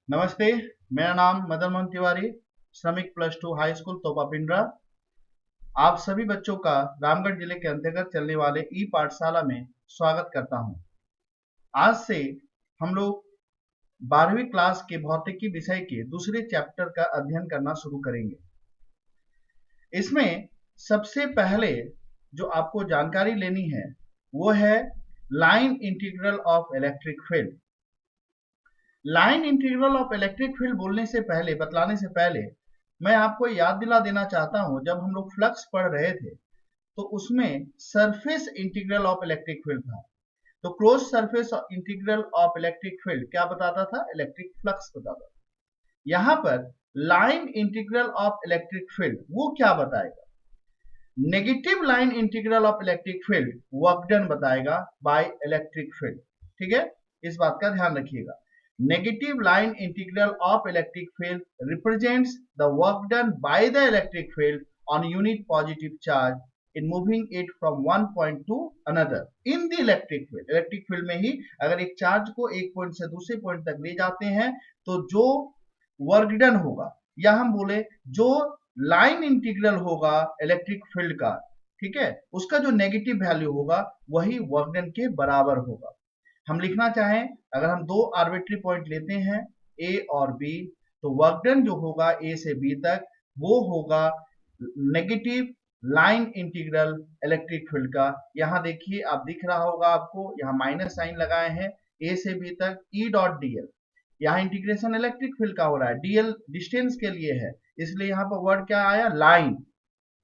नमस्ते। मेरा नाम मदन मोहन तिवारी, श्रमिक +2 हाई स्कूल तोपा पिंडरा। आप सभी बच्चों का रामगढ़ जिले के अंतर्गत चलने वाले ई पाठशाला में स्वागत करता हूं। आज से हम लोग 12वीं क्लास के भौतिकी विषय के दूसरे चैप्टर का अध्ययन करना शुरू करेंगे। इसमें सबसे पहले जो आपको जानकारी लेनी है वो है line integral of electric field. Line integral of electric field बोलने से पहले, बतलाने से पहले मैं आपको याद दिला देना चाहता हूं, जब हम लोग फ्लक्स पढ़ रहे थे तो उसमें surface integral of electric field था। तो close surface integral of electric field क्या बताता था? इलेक्ट्रिक फ्लक्स बताता था। यहां पर line integral of electric field वो क्या बताएगा? Negative line integral of electric field work done बताएगा बाय इलेक्ट्रिक फील्ड। ठीक है, इस बात का ध्यान रखिएगा। Negative line integral of electric field represents the work done by the electric field on unit positive charge in moving it from one point to another in the electric field. Electric field में ही अगर एक charge को एक point से दूसरे point तक ले जाते हैं तो जो वर्क डन होगा, या हम बोले जो लाइन इंटीग्रल होगा इलेक्ट्रिक फील्ड का, ठीक है, उसका जो नेगेटिव वैल्यू होगा वही वर्क डन के बराबर होगा। हम लिखना चाहें, अगर हम दो आर्बिट्री पॉइंट लेते हैं ए और बी, तो वर्क डन जो होगा ए से बी तक वो होगा negative line integral electric field का। यहां देखिए, आप दिख रहा होगा आपको, यहां माइनस साइन लगाए हैं ए से बी तक ई डॉट डीएल। यहाँ इंटीग्रेशन इलेक्ट्रिक फील्ड का हो रहा है, डीएल डिस्टेंस के लिए है, इसलिए यहाँ पर वर्ड क्या आया? लाइन।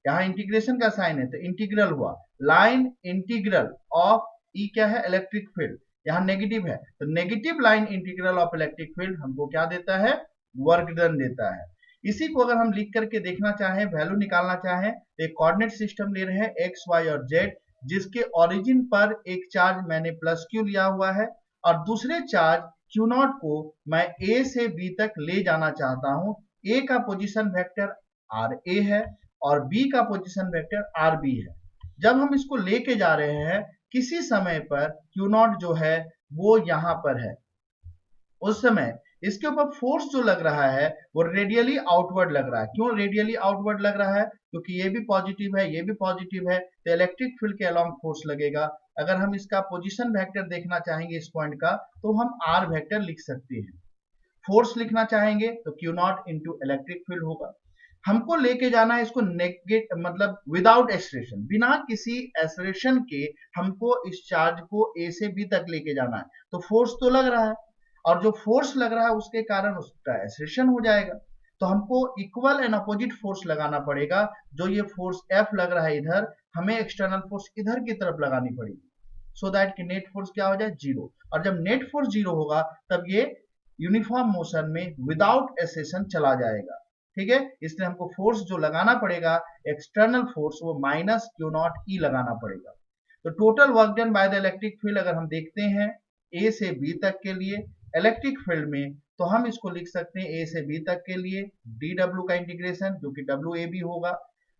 यहाँ इंटीग्रेशन का साइन है तो इंटीग्रल हुआ, लाइन इंटीग्रल ऑफ ई क्या है? Electric field. यहाँ नेगेटिव है तो negative line integral of electric field हमको क्या देता है? वर्क डन देता है। इसी को अगर हम लिख करके देखना चाहें, वैल्यू निकालना चाहें, तो एक कोऑर्डिनेट सिस्टम ले रहे हैं एक्स वाई और जेड, जिसके ओरिजिन पर एक चार्ज मैंने प्लस क्यू लिया हुआ है और दूसरे चार्ज क्यू नॉट को मैं ए से बी तक ले जाना चाहता हूं। ए का पोजीशन वेक्टर आर ए है और बी का पोजीशन वेक्टर आर बी है। जब हम इसको लेके जा रहे हैं, किसी समय पर क्यू नॉट जो है वो यहां पर है, उस समय इसके ऊपर फोर्स जो लग रहा है वो रेडियली आउटवर्ड लग रहा है। क्यों रेडियली आउटवर्ड लग रहा है? क्योंकि ये भी पॉजिटिव है, ये भी पॉजिटिव है, तो इलेक्ट्रिक फील्ड के अलोंग फोर्स लगेगा। अगर हम इसका पोजीशन वेक्टर देखना चाहेंगे इस पॉइंट का, तो हम आर वेक्टर लिख सकते हैं। फोर्स लिखना चाहेंगे तो Q not into electric field होगा। हमको लेके जाना है इसको नेगेट, मतलब विदाउट एक्सलेशन, बिना किसी एक्सलेशन के हमको इस चार्ज को ए से बी तक लेके जाना है। तो फोर्स तो लग रहा है और जो फोर्स लग रहा है उसके कारण उसका एक्सलेशन हो जाएगा। तो हमको इक्वल एंड अपोजिट फोर्स लगाना पड़ेगा। जो ये फोर्स एफ लग रहा है इधर, हमें एक्सटर्नल फोर्स इधर की तरफ लगानी पड़ेगी, सो दैट कि नेट फोर्स क्या हो जाए? जीरो। और जब नेट फोर्स जीरो होगा तब ये यूनिफॉर्म मोशन में विदाउट एक्सलेशन चला जाएगा। ठीक है, इसलिए हमको फोर्स जो लगाना पड़ेगा एक्सटर्नल फोर्स, वो माइनस क्यू नॉट ई लगाना पड़ेगा। तो total work done by the electric field अगर हम देखते हैं ए से बी तक के लिए इलेक्ट्रिक फील्ड में, तो हम इसको लिख सकते हैं ए से बी तक के लिए डी डब्ल्यू का इंटीग्रेशन, जो कि डब्ल्यू ए बी होगा।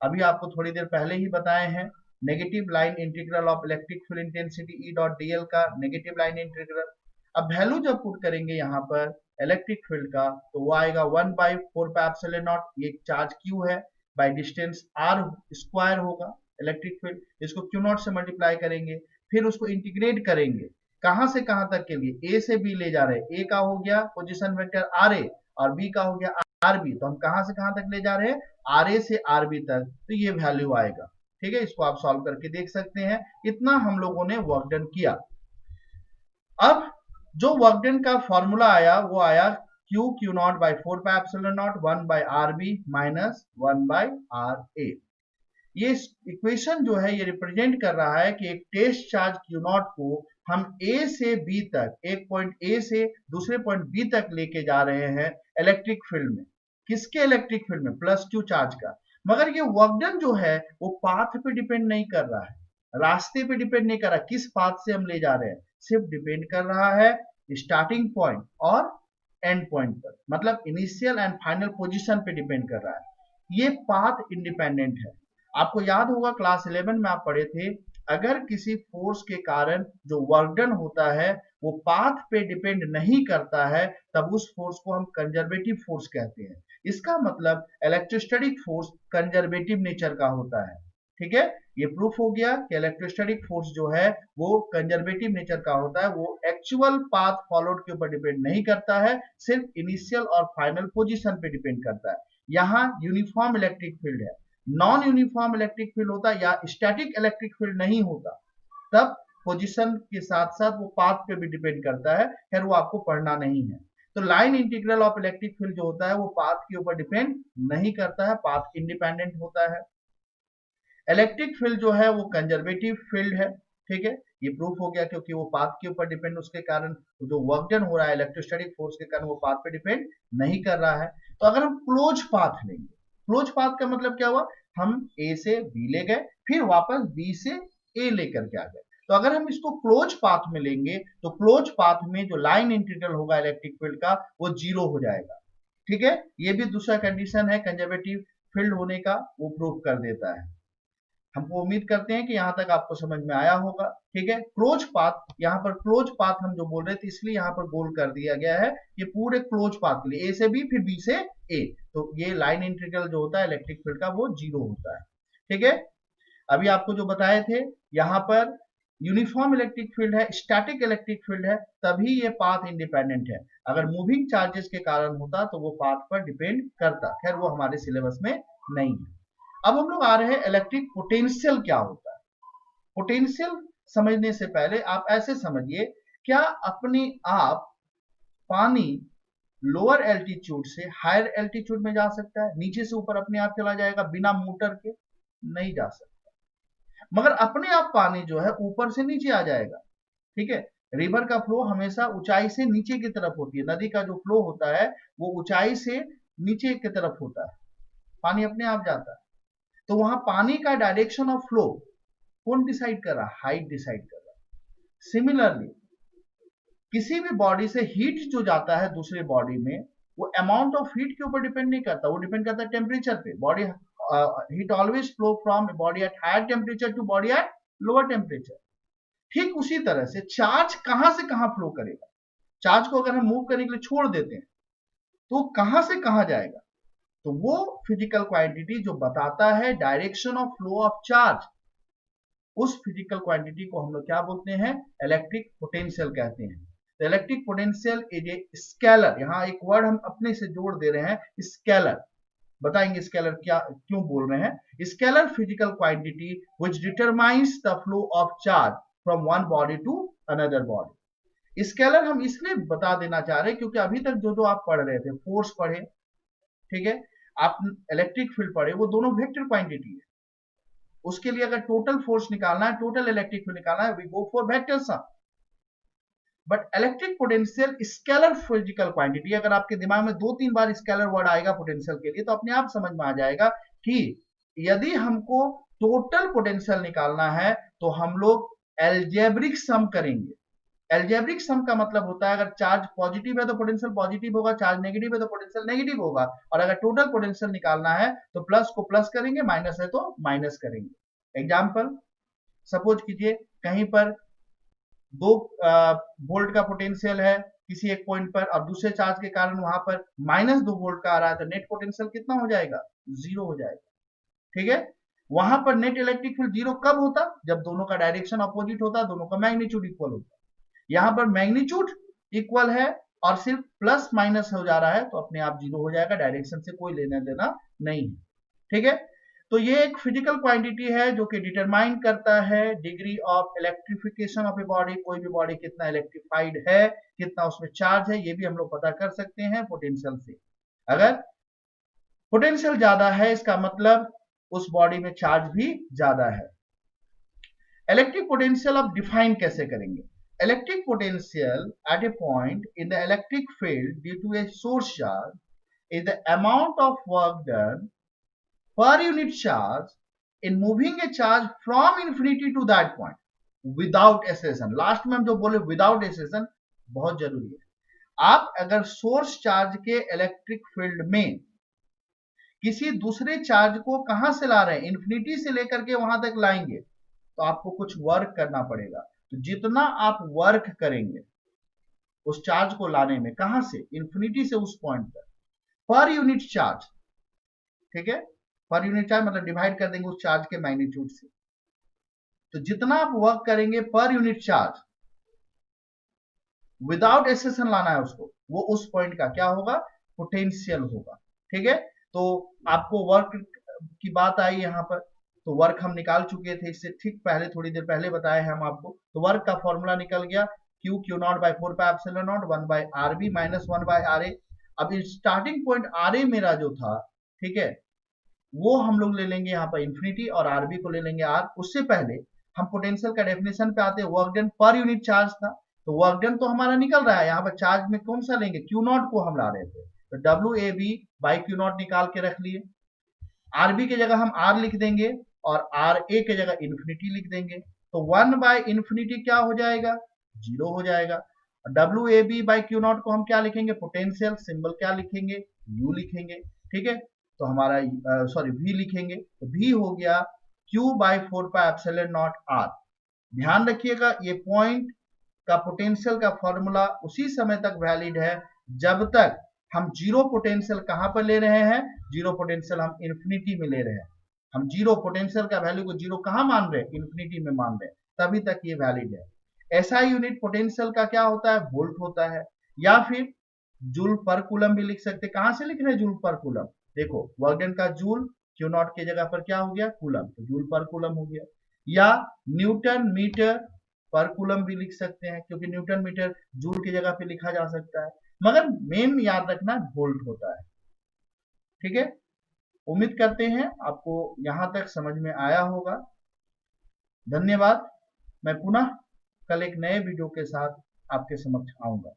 अभी आपको थोड़ी देर पहले ही बताए हैं negative line integral of electric field intensity E dot D L का नेगेटिव लाइन इंटीग्रल। अब वैल्यू जब पुट करेंगे यहाँ पर इलेक्ट्रिक फील्ड का, तो वो आएगा 1/4 पाई एप्सिलॉन नॉट, ये चार्ज क्यू है, बाय डिस्टेंस आर स्क्वायर होगा इलेक्ट्रिक फील्ड। इसको क्यू नॉट से मल्टीप्लाई करेंगे, फिर उसको इंटीग्रेट करेंगे कहां से कहां तक के लिए? ए से बी ले जा रहे हैं, ए का हो गया पोजीशन वेक्टर आर ए और बी का हो गया आर बी, तो हम कहां से कहां तक ले जा रहे हैं? आर ए से आर बी तक, तो ये वैल्यू आएगा। ठीक है, इसको आप सॉल्व करके देख सकते हैं। इतना हम लोगों ने वर्क डन किया। अब जो वर्क डन का फॉर्मूला आया वो आया Q naught by 4 pi epsilon naught 1 by R B minus 1 by R A. ये इक्वेशन जो है ये रिप्रेजेंट कर रहा है कि एक टेस्ट चार्ज क्यू नॉट को हम ए से बी तक, एक पॉइंट ए से दूसरे पॉइंट बी तक लेके जा रहे हैं इलेक्ट्रिक फील्ड में। किसके इलेक्ट्रिक फील्ड में? प्लस क्यू चार्ज का। मगर ये वर्क डन जो है वो पाथ पे डिपेंड नहीं कर रहा है, रास्ते पे डिपेंड नहीं कर रहा, किस पाथ से हम ले जा रहे हैं, सिर्फ डिपेंड कर रहा है स्टार्टिंग पॉइंट और एंड पॉइंट पर, मतलब इनिशियल एंड फाइनल पोजीशन पे डिपेंड कर रहा है। ये पाथ इंडिपेंडेंट है। आपको याद होगा क्लास 11 में आप पढ़े थे अगर किसी फोर्स के कारण जो वर्क डन होता है वो पाथ पे डिपेंड नहीं करता है, तब उस फोर्स को हम कंजर्वेटिव फोर्स कहते हैं। इसका मतलब इलेक्ट्रोस्टैटिक फोर्स कंजर्वेटिव नेचर का होता है। ठीक है, ये प्रूफ हो गया कि इलेक्ट्रोस्टैटिक फोर्स जो है वो कंजर्वेटिव नेचर का होता है, वो एक्चुअल पाथ फॉलोड के ऊपर डिपेंड नहीं करता है, सिर्फ इनिशियल और फाइनल पोजीशन पे डिपेंड करता है। यहाँ यूनिफॉर्म इलेक्ट्रिक फील्ड है, नॉन यूनिफॉर्म इलेक्ट्रिक फील्ड होता या स्टैटिक इलेक्ट्रिक फील्ड नहीं होता, तब पोजीशन के साथ साथ वो पाथ पे भी डिपेंड करता है, खैर वो आपको पढ़ना नहीं है। तो line integral of electric field जो होता है वो पाथ के ऊपर डिपेंड नहीं करता है, पाथ इंडिपेंडेंट होता है। इलेक्ट्रिक फील्ड जो है वो कंजर्वेटिव फील्ड है। ठीक है, ये प्रूफ हो गया क्योंकि वो पाथ के ऊपर डिपेंड, उसके कारण जो वर्क डन हो रहा है इलेक्ट्रोस्टैटिक फोर्स के कारण वो पाथ पे डिपेंड नहीं कर रहा है। तो अगर हम क्लोज पाथ लेंगे, क्लोज पाथ का मतलब क्या हुआ, हम ए से बी ले गए, फिर वापस बी से ए लेकर के आ गए। तो अगर हम इसको क्लोज पाथ में लेंगे तो क्लोज पाथ में जो लाइन इंटीग्रल होगा इलेक्ट्रिक फील्ड का वो जीरो हो जाएगा। ठीक है, ये भी दूसरा कंडीशन है कंजर्वेटिव फील्ड होने का, वो प्रूव कर देता है। हमको उम्मीद करते हैं कि यहां तक आपको समझ में आया होगा। ठीक है, क्लोज पाथ, यहाँ पर क्लोज पाथ हम जो बोल रहे थे इसलिए यहाँ पर गोल कर दिया गया है, ये पूरे क्लोज पाथ के लिए, ए से बी फिर बी से ए, तो ये लाइन इंटीग्रल जो होता है इलेक्ट्रिक फील्ड का वो जीरो होता है। ठीक है, अभी आपको जो बताए थे, यहाँ पर यूनिफॉर्म इलेक्ट्रिक फील्ड है, स्टैटिक इलेक्ट्रिक फील्ड है, तभी ये पाथ इंडिपेंडेंट है। अगर मूविंग चार्जेस के कारण होता तो वो पाथ पर डिपेंड करता, खैर वो हमारे सिलेबस में नहीं है। अब हम लोग आ रहे हैं इलेक्ट्रिक पोटेंशियल क्या होता है। पोटेंशियल समझने से पहले आप ऐसे समझिए, क्या अपने आप पानी लोअर एल्टीट्यूड से हायर एल्टीट्यूड में जा सकता है, नीचे से ऊपर अपने आप चला जाएगा बिना मोटर के? नहीं जा सकता। मगर अपने आप पानी जो है ऊपर से नीचे आ जाएगा। ठीक है, रिवर का फ्लो हमेशा ऊंचाई से नीचे की तरफ होती है, नदी का जो फ्लो होता है वो ऊंचाई से नीचे की तरफ होता है, पानी अपने आप जाता है। तो वहां पानी का डायरेक्शन ऑफ फ्लो कौन डिसाइड कर रहा है? हाइट डिसाइड कर रहा है। सिमिलरली किसी भी बॉडी से हीट जो जाता है दूसरे बॉडी में, वो अमाउंट ऑफ हीट के ऊपर डिपेंड नहीं करता, वो डिपेंड करता है टेम्परेचर पे। Body heat always flow from body at higher temperature to body at lower temperature. ठीक उसी तरह से चार्ज कहां से कहां फ्लो करेगा, चार्ज को अगर हम मूव करने के लिए छोड़ देते हैं तो कहां से कहां जाएगा, तो वो फिजिकल क्वांटिटी जो बताता है direction of flow of charge, उस फिजिकल क्वांटिटी को हम लोग क्या बोलते हैं? इलेक्ट्रिक पोटेंशियल कहते हैं। तो electric potential is a scalar, यहाँ एक वर्ड हम अपने से जोड़ दे रहे हैं, स्केलर। बताएंगे स्केलर क्या क्यों बोल रहे हैं। Scalar physical quantity which determines the flow of charge from one body to another body. Scalar हम इसलिए बता देना चाह रहे हैं क्योंकि अभी तक जो जो आप पढ़ रहे थे, फोर्स पढ़े, ठीक है, आप इलेक्ट्रिक फील्ड पढ़े, वो दोनों वेक्टर क्वांटिटी है। उसके लिए अगर टोटल फोर्स निकालना है, टोटल इलेक्ट्रिक फील्ड निकालना है, we go for vector sum. But electric potential scalar physical quantity, अगर आपके दिमाग में 2-3 बार स्केलर वर्ड आएगा पोटेंशियल के लिए तो अपने आप समझ में आ जाएगा कि यदि हमको टोटल पोटेंशियल निकालना है तो हम लोग एल्जेब्रिक सम करेंगे। एल्जेब्रिक सम का मतलब होता है अगर चार्ज पॉजिटिव है तो पोटेंशियल पॉजिटिव होगा, चार्ज नेगेटिव है तो पोटेंशियल नेगेटिव होगा, और अगर टोटल पोटेंशियल निकालना है तो प्लस को प्लस करेंगे, माइनस है तो माइनस करेंगे। एग्जांपल सपोज कीजिए कहीं पर 2 वोल्ट का पोटेंशियल है किसी एक पॉइंट पर, और दूसरे चार्ज के कारण वहां पर -2 वोल्ट का आ रहा है, तो नेट पोटेंशियल कितना हो जाएगा? 0 हो जाएगा। ठीक है, वहां पर नेट इलेक्ट्रिक फील्ड 0 कब होता? जब दोनों का डायरेक्शन अपोजिट होता, दोनों का मैग्नीट्यूड इक्वल होता। यहां पर मैग्नीट्यूड इक्वल है और सिर्फ प्लस माइनस हो जा रहा है, तो अपने आप 0 हो जाएगा, डायरेक्शन से कोई लेना देना नहीं है। ठीक है, तो ये एक फिजिकल क्वांटिटी है जो कि डिटरमाइन करता है degree of electrification of a body, कोई भी बॉडी कितना इलेक्ट्रिफाइड है, कितना उसमें चार्ज है, ये भी हम लोग पता कर सकते हैं पोटेंशियल से। अगर पोटेंशियल ज्यादा है इसका मतलब उस बॉडी में चार्ज भी ज्यादा है। इलेक्ट्रिक पोटेंशियल अब डिफाइन कैसे करेंगे? Electric potential at a point in the electric field due to a source charge is the amount of work done per unit charge in moving a charge from infinity to that point without acceleration। Last में हम जो बोले without acceleration बहुत जरूरी है। आप अगर source charge के इलेक्ट्रिक फील्ड में किसी दूसरे चार्ज को कहां से ला रहे हैं, इन्फिनिटी से लेकर के वहां तक लाएंगे, तो आपको कुछ वर्क करना पड़ेगा। तो जितना आप वर्क करेंगे उस चार्ज को लाने में, कहां से, इंफिनिटी से उस पॉइंट तक, पर यूनिट चार्ज, ठीक है, पर यूनिट चार्ज मतलब डिवाइड कर देंगे उस चार्ज के मैग्नीट्यूड से। तो जितना आप वर्क करेंगे per unit charge without accession लाना है उसको, वो उस पॉइंट का क्या होगा, पोटेंशियल होगा। ठीक है, तो आपको वर्क की बात आई यहाँ पर, तो वर्क हम निकाल चुके थे इससे ठीक पहले, थोड़ी देर पहले बताए हैं हम आपको। तो वर्क का फॉर्मूला निकल गया, Q Q naught by 4 pi epsilon naught 1 by R B minus 1 by R A. अब स्टार्टिंग पॉइंट आर ए मेरा जो था, ठीक है, वो हम लोग ले लेंगे यहाँ पर इंफिनिटी और आरबी को ले लेंगे आर। उससे पहले हम पोटेंशियल का डेफिनेशन पे आते हैं, work done per unit charge था, तो वर्क डन तो हमारा निकल रहा है, यहाँ पर चार्ज में कौन सा लेंगे, क्यू नॉट को हम ला रहे थे, तो W A B by Q naught निकाल के रख लिए। आरबी की जगह हम आर लिख देंगे और आर ए की जगह इंफिनिटी लिख देंगे, तो 1 बाई इंफिनिटी क्या हो जाएगा, 0 हो जाएगा। W A B by Q naught को हम क्या लिखेंगे, पोटेंशियल, सिंबल क्या लिखेंगे, यू लिखेंगे। ठीक है, तो हमारा सॉरी v लिखेंगे, तो v हो गया q by 4 pi epsilon not r। ध्यान रखिएगा ये पॉइंट का पोटेंशियल का फॉर्मूला उसी समय तक वैलिड है जब तक हम जीरो पोटेंशियल कहां पर ले रहे हैं, जीरो पोटेंशियल हम इंफिनिटी में ले रहे हैं। हम जीरो पोटेंशियल का वैल्यू को जीरो कहां मान रहे हैं, इंफिनिटी में मान रहे हैं, तभी तक ये वैलिड है। ऐसा यूनिट पोटेंशियल का क्या होता है, वोल्ट होता है, या फिर जूल पर कूलम भी लिख सकते हैं। कहां से लिख रहे हैं, जूल पर कूलम, देखो वर्क डन का जूल, क्यू नॉट की जगह पर क्या हो गया, कूलम, तो जूल पर कूलम हो गया। या न्यूटन मीटर पर कूलम भी लिख सकते हैं, क्योंकि न्यूटन मीटर जूल की जगह पे लिखा जा सकता है, मगर मेन याद रखना वोल्ट होता है। ठीक है, उम्मीद करते हैं आपको यहां तक समझ में आया होगा। धन्यवाद। मैं पुनः कल एक नए वीडियो के साथ आपके समक्ष आऊंगा।